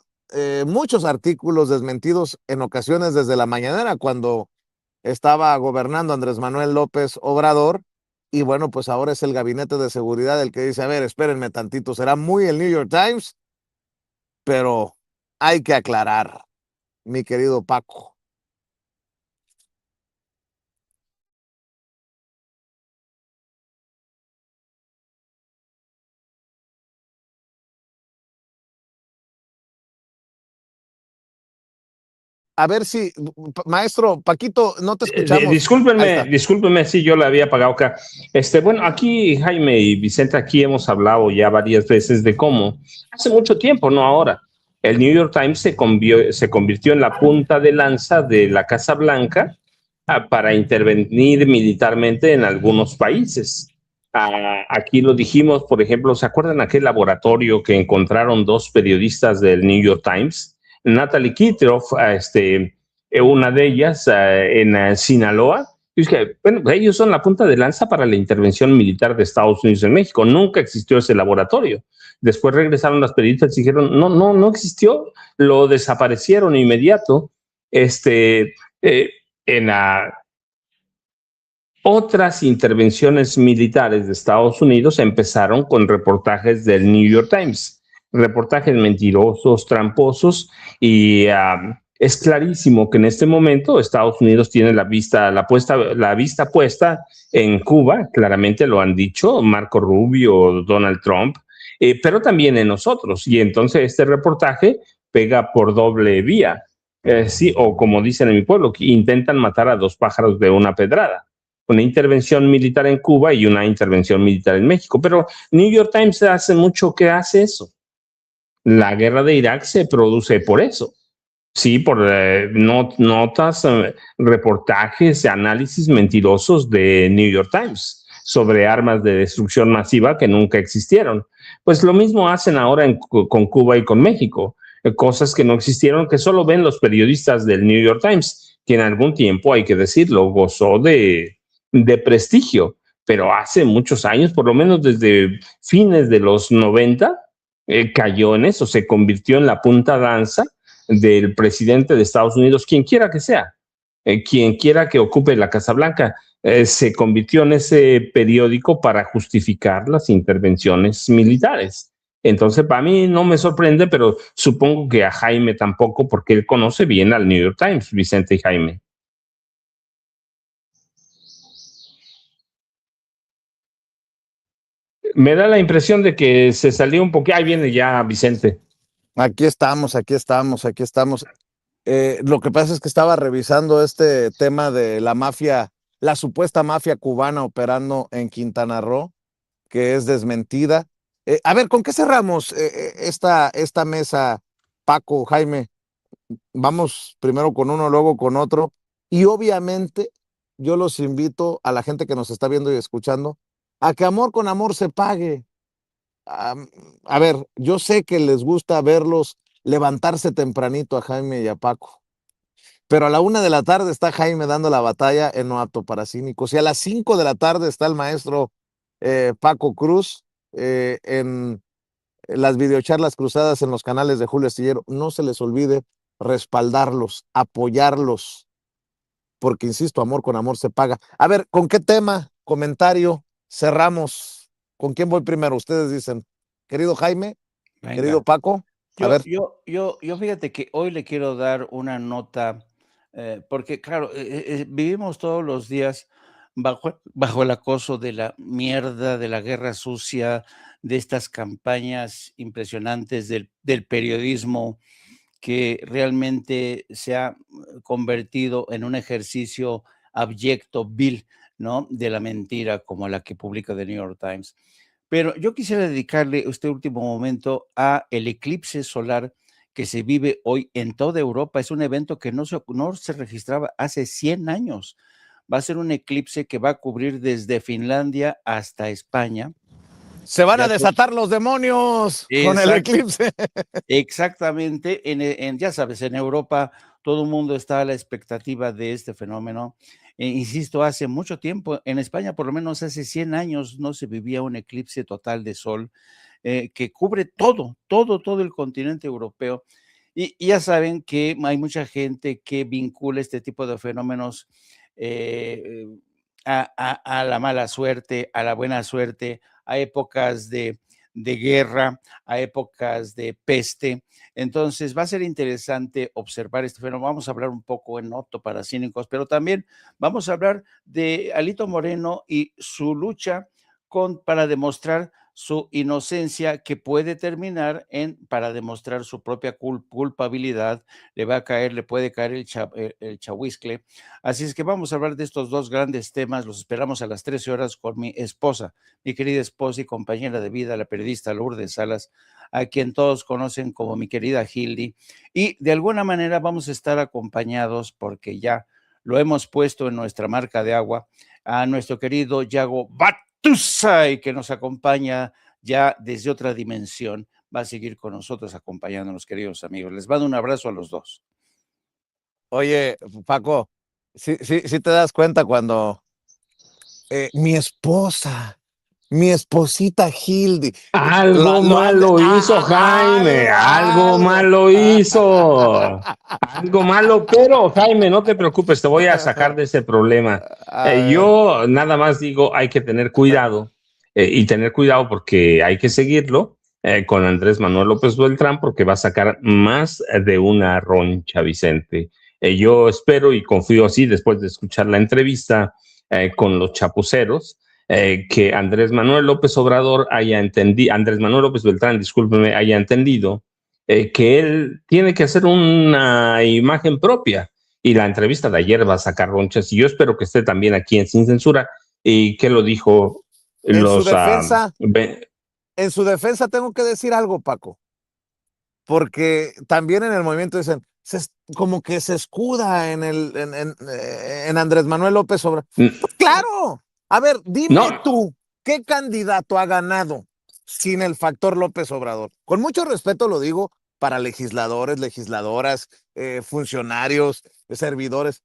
muchos artículos desmentidos en ocasiones desde la mañanera, cuando estaba gobernando Andrés Manuel López Obrador, y bueno, pues ahora es el gabinete de seguridad el que dice, a ver, espérenme tantito, será muy el New York Times, pero hay que aclarar, mi querido Paco. A ver si, maestro Paquito, no te escuchamos. Discúlpenme si yo le había apagado acá. Bueno, aquí Jaime y Vicente, aquí hemos hablado ya varias veces de cómo hace mucho tiempo, no ahora, el New York Times se convirtió en la punta de lanza de la Casa Blanca para intervenir militarmente en algunos países. Aquí lo dijimos, por ejemplo, ¿se acuerdan aquel laboratorio que encontraron dos periodistas del New York Times? Natalie Kitroff, una de ellas en Sinaloa. Y es que, bueno, ellos son la punta de lanza para la intervención militar de Estados Unidos en México. Nunca existió ese laboratorio. Después regresaron las periodistas y dijeron, no existió, lo desaparecieron inmediato. En otras intervenciones militares de Estados Unidos empezaron con reportajes del New York Times, reportajes mentirosos, tramposos, y es clarísimo que en este momento Estados Unidos tiene la vista puesta en Cuba, claramente lo han dicho Marco Rubio, Donald Trump, pero también en nosotros. Y entonces este reportaje pega por doble vía, sí, o como dicen en mi pueblo, que intentan matar a dos pájaros de una pedrada. Una intervención militar en Cuba y una intervención militar en México. Pero New York Times hace mucho que hace eso. La guerra de Irak se produce por eso. Sí, por notas, reportajes, análisis mentirosos de New York Times sobre armas de destrucción masiva que nunca existieron. Pues lo mismo hacen ahora con Cuba y con México. Cosas que no existieron, que solo ven los periodistas del New York Times, que en algún tiempo, hay que decirlo, gozó de prestigio, pero hace muchos años, por lo menos desde fines de los 90, cayó en eso, se convirtió en la punta danza del presidente de Estados Unidos, quien quiera que sea, quien quiera que ocupe la Casa Blanca, se convirtió en ese periódico para justificar las intervenciones militares. Entonces, para mí no me sorprende, pero supongo que a Jaime tampoco, porque él conoce bien al New York Times, Vicente y Jaime. Me da la impresión de que se salió un poquito. Ahí viene ya Vicente. Aquí estamos, aquí estamos, aquí estamos. Lo que pasa es que estaba revisando este tema de la mafia, la supuesta mafia cubana operando en Quintana Roo, que es desmentida. A ver, ¿con qué cerramos esta mesa, Paco, Jaime? Vamos primero con uno, luego con otro. Y obviamente yo los invito a la gente que nos está viendo y escuchando a que amor con amor se pague. A ver, yo sé que les gusta verlos levantarse tempranito a Jaime y a Paco, pero a la 1 de la tarde está Jaime dando la batalla en No Apto para Cínicos y a las 5 de la tarde está el maestro Paco Cruz en las videocharlas cruzadas en los canales de Julio Astillero. No se les olvide respaldarlos, apoyarlos, porque insisto, amor con amor se paga. A ver, ¿con qué tema, comentario cerramos? ¿Con quién voy primero? Ustedes dicen, querido Jaime, Venga. querido Paco. A ver. Yo fíjate que hoy le quiero dar una nota, porque claro, vivimos todos los días bajo el acoso de la mierda, de la guerra sucia, de estas campañas impresionantes del periodismo que realmente se ha convertido en un ejercicio abyecto, vil, ¿no? De la mentira como la que publica The New York Times. Pero yo quisiera dedicarle este último momento a el eclipse solar que se vive hoy en toda Europa. Es un evento que no se registraba hace 100 años. Va a ser un eclipse que va a cubrir desde Finlandia hasta España. Se van a desatar los demonios con el eclipse. Exactamente. Ya sabes, en Europa todo el mundo está a la expectativa de este fenómeno. Insisto, hace mucho tiempo, en España por lo menos hace 100 años no se vivía un eclipse total de sol que cubre todo el continente europeo. Y ya saben que hay mucha gente que vincula este tipo de fenómenos a la mala suerte, a la buena suerte, a épocas de guerra, a épocas de peste. Entonces va a ser interesante observar este fenómeno. Vamos a hablar un poco en Apto para Cínicos, pero también vamos a hablar de Alito Moreno y su lucha para demostrar su inocencia, que puede terminar para demostrar su propia culpabilidad, le puede caer el chahuiscle. Así es que vamos a hablar de estos dos grandes temas. Los esperamos a las 13 horas con mi esposa, mi querida esposa y compañera de vida, la periodista Lourdes Salas, a quien todos conocen como mi querida Hildy. Y de alguna manera vamos a estar acompañados, porque ya lo hemos puesto en nuestra marca de agua, a nuestro querido Yago Batusay, que nos acompaña ya desde otra dimensión. Va a seguir con nosotros acompañándonos, queridos amigos. Les mando un abrazo a los dos. Oye, Paco, sí te das cuenta cuando mi esposa Mi esposita Hildy. Algo malo hizo Jaime, algo malo hizo. Algo malo, pero Jaime, no te preocupes, te voy a sacar de ese problema. A ver, Yo nada más digo, hay que tener cuidado y tener cuidado porque hay que seguirlo con Andrés Manuel López Beltrán porque va a sacar más de una roncha, Vicente. Yo espero y confío así después de escuchar la entrevista con los chapuceros que Andrés Manuel López Obrador haya entendido, Andrés Manuel López Beltrán, discúlpeme, haya entendido que él tiene que hacer una imagen propia. Y la entrevista de ayer va a sacar ronchas y yo espero que esté también aquí en Sin Censura. ¿Y qué lo dijo en su los... en su defensa tengo que decir algo, Paco, porque también en el movimiento dicen, como que se escuda en Andrés Manuel López Obrador. Pues claro, a ver, dime no, tú, ¿qué candidato ha ganado sin el factor López Obrador? Con mucho respeto lo digo para legisladores, legisladoras, funcionarios, servidores.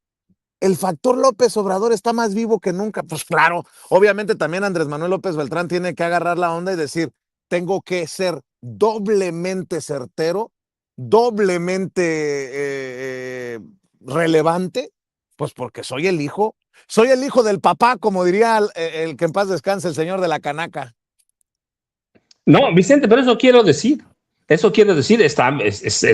El factor López Obrador está más vivo que nunca. Pues claro, obviamente también Andrés Manuel López Beltrán tiene que agarrar la onda y decir, tengo que ser doblemente certero, doblemente relevante, pues porque soy el hijo del papá, como diría el que en paz descanse, el señor de la canaca. no, Vicente, pero eso quiero decir, es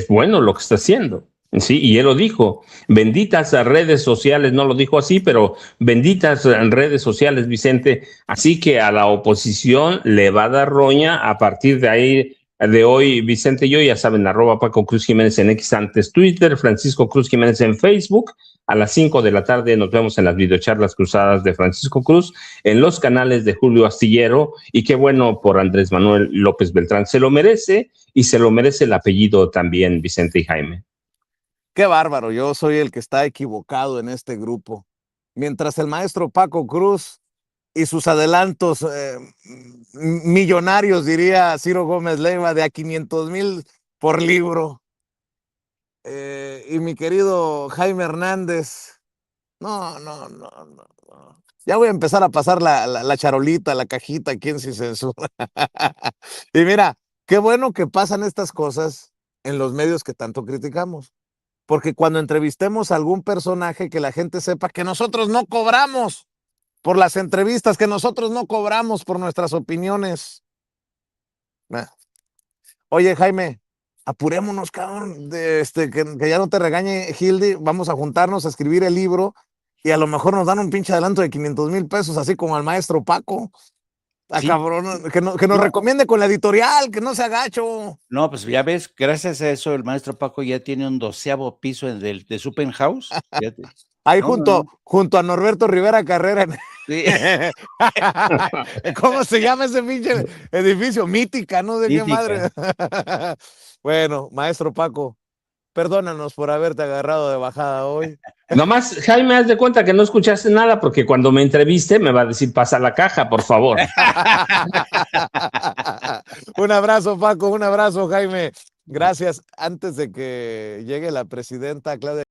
bueno lo que está haciendo. Sí, y él lo dijo, benditas redes sociales, no lo dijo así, pero benditas redes sociales, Vicente. Así que a la oposición le va a dar roña a partir de ahí, de hoy, Vicente y yo, ya saben, @ Paco Cruz Jiménez en X antes Twitter, Francisco Cruz Jiménez en Facebook. A las 5 de la tarde nos vemos en las videocharlas cruzadas de Francisco Cruz, en los canales de Julio Astillero, y qué bueno por Andrés Manuel López Beltrán. Se lo merece y se lo merece el apellido también, Vicente y Jaime. Qué bárbaro, yo soy el que está equivocado en este grupo. Mientras el maestro Paco Cruz y sus adelantos millonarios, diría Ciro Gómez Leiva, de a 500,000 por libro. Y mi querido Jaime Hernández, no. Ya voy a empezar a pasar la charolita, la cajita aquí en Sin Censura. Y mira, qué bueno que pasan estas cosas en los medios que tanto criticamos. Porque cuando entrevistemos a algún personaje, que la gente sepa que nosotros no cobramos por las entrevistas, que nosotros no cobramos por nuestras opiniones. Oye, Jaime, apurémonos, cabrón, que ya no te regañe Hildy, vamos a juntarnos a escribir el libro y a lo mejor nos dan un pinche adelanto de 500,000 pesos, así como al maestro Paco. Sí. Cabrón, que nos recomiende con la editorial, que no se agacho. No, pues ya ves, gracias a eso el maestro Paco ya tiene un 12º piso de su penthouse. Ahí No, no. junto a Norberto Rivera Carrera. Sí. ¿Cómo se llama ese pinche edificio? Mítica, ¿no? ¿De qué madre? Bueno, maestro Paco, perdónanos por haberte agarrado de bajada hoy. Nomás, Jaime, haz de cuenta que no escuchaste nada porque cuando me entreviste me va a decir, pasa la caja, por favor. Un abrazo, Paco, un abrazo, Jaime. Gracias. Antes de que llegue la presidenta Claudia